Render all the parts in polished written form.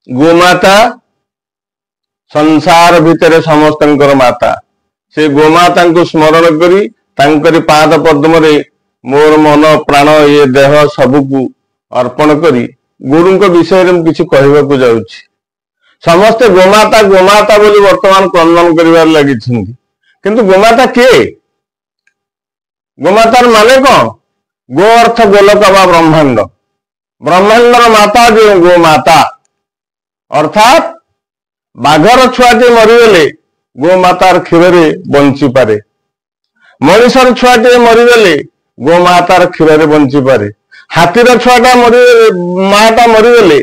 गोमाता संसार भितर समस्त माता से गोमाता को स्मरण करी तांकरी पाद पद्म रे मोर मन प्राण ये देह सबकू अर्पण करी गुरु विषय में किसी कहवाक जाऊँगी। समस्ते गोमाता गोमाता बोली वर्तमान क्रंदन कर लगी किंतु गोमाता किए गोमातार माने कौन गो अर्थ गोलक बा ब्रह्मांड ब्रह्मांडर माता जो गोमाता अर्थात बाघर छुआटे मरीगले गोमातार क्षीर बंची पारे मनीषर छुआटे मरीगले गोमातार क्षीर बंची पारे हाथीर छुआटा माटा मरीगले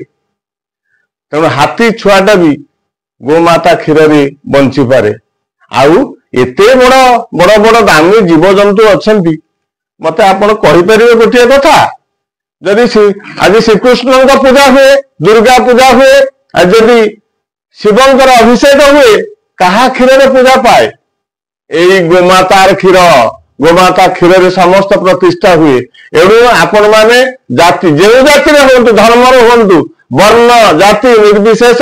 तेणु हाथी छुआटा भी गोमाता क्षीर बंची पारे आउ एते बड़ बड़ बड़ दामी जीवजंतु अच्छा मत आपण कहीपर गोटे कथा जदि आज श्रीकृष्ण पूजा हुए दुर्गा पूजा हुए आज जदि शिवंकर अभिषेक हुए कहा क्षीर पूजा पाए यही गोमातार क्षीर गोमाता क्षीर समस्त प्रतिष्ठा हुए एणु आपण माने जाति जो जाति हूँ धर्म हूँ वर्ण जाति निर्विशेष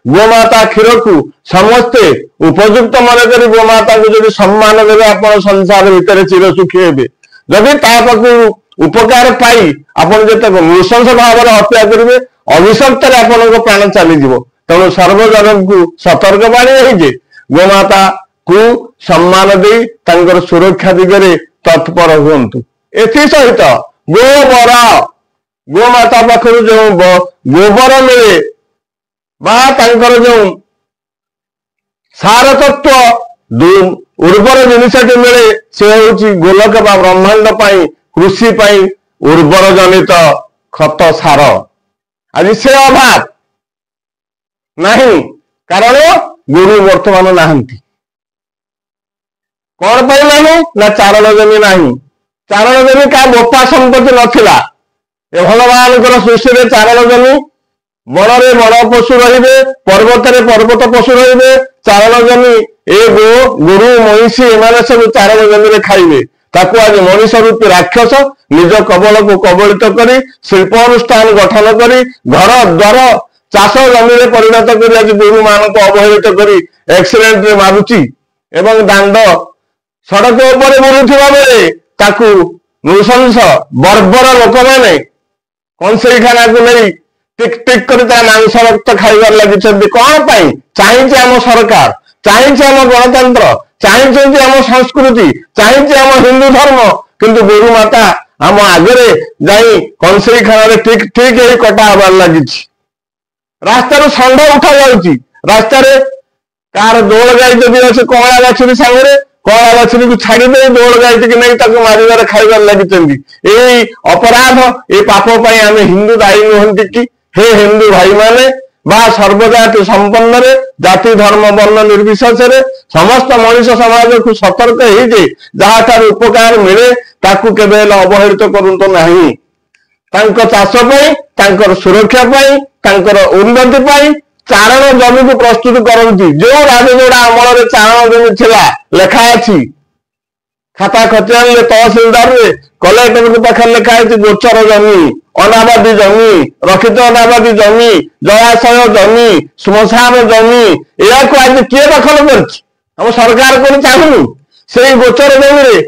गोमाता क्षीर को समस्ते उपयुक्त मन कर गोमाता को जब सम्मान देवे आप संसार भितर चिर सुखी हे जदि पाखु उपकार पाई आपड़ जो नृशंस भाव हत्या करेंगे अभिशप्त आपण प्राण चलीज तेणु सर्वजन को सतर्क बाणी गोमाता को सम्मान दे सुरक्षा दिगरे तत्पर हूँ एसहित गोबर गोमाता पाखु जो गोबर मिले जो सार तत्व उर्वर जिनस मिले से हूँ गोलक बा ब्रह्मांड कृषि उर्वर जनित खत सार आज से अभाव नहीं कारण गुरु वर्तमान ना कौन पाई नहीं ना चारण जमी नहीं चारण जमी क्या बोपा संपत्ति नथिला भगवान सृष्टि चारण जमी बड़े बड़ पशु रे पर्वत पर्वत पशु रे चारण जमी ए गो गुरु महिषी एम सब चारण जमी खाइबे ताकू आज मनीष रूपी राक्षस निज कबल को कबलित करी शिल्प अनुष्ठान गठन करी घर द्वार चाष जमी परिणत कर आज गुरु मान को अवहेलित करी एक्सीडेंट रे मारुची एवं दांड सड़क उपर बुलुवा बेले ताकू नृशंस बर्बर लोक मैंने कंसेखाना को नहीं टिक टिक कर मांस रक्त खाइबार लगी कौन पाई चाहिए आम सरकार चाहिए आम गणतंत्र चाहिए आम संस्कृति चाहिए आम हिंदू धर्म किंतु गुरु माता आम आगे जाई कंसेखाना ठीक ठीक यही कटा हबार लगी रास्तार षंड उठा जाऊँगी रास्तार कार दौड़ गाई जब अच्छे कला बाछुरी सागर कला बाछुरी को छाड़ी दौड़ गाई की नहीं मारिबार खाइबार लगी यही अपराध ये पाप आम हिंदू दायी नुहति कि हे हिंदू भाई माने बा सर्वजाति संपन्न रे जाति धर्म वर्ण निर्विशेष समस्त मनीष समाज को सतर्क हो जहाँ उपकार मिले ताकू केबे अवहेलित करंतु नहीं चाष सुरक्षा उन्नति चारण जमी को प्रस्तुत करती जो राजजोड़ा अमल चारण जमी थिला लेखा अच्छी खाता खतियान तहसिलदार कलेक्टर पाखे लिखाई गोचर जमी अनाबादी जमी रक्षित अनाबादी जमी जलाशय जमी श्मशान जमी या आज किए दखल कर सरकार को चाहूनी से गोचर जमी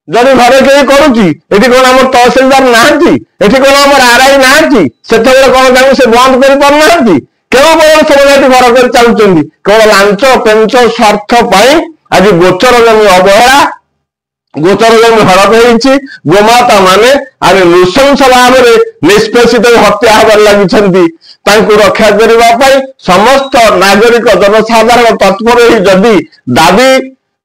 जब घरे कहीं करुच्ची कौन आम तहसिलदार ना कौन आम आरआई ना से कौन से बंद कर पारना केवल सब घर कर चलुच्च केवल लांच पेंच स्वार्थ आज गोचर जमी अवहेला गोचर जमी हड़प हो गोमाता माने आज नृशंस भाव में निष्पेषित हत्या हबार लगी रक्षा करने समस्त नागरिक जनसाधारण तत्पर जदि दाबी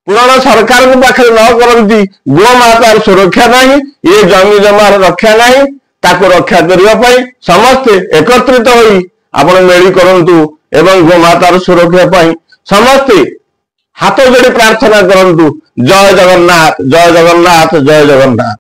पूरण सरकार को पाखे न करती गोमातार सुरक्षा नहीं ये जमी जमार रक्षा नहीं ताको रक्षा करने समस्ते एकत्रित होई आपण मेली करंतु एवं गोमातार सुरक्षा समस्ते हाथ जोड़ी प्रार्थना करंतु जय जगन्नाथ जय जगन्नाथ जय जगन्नाथ।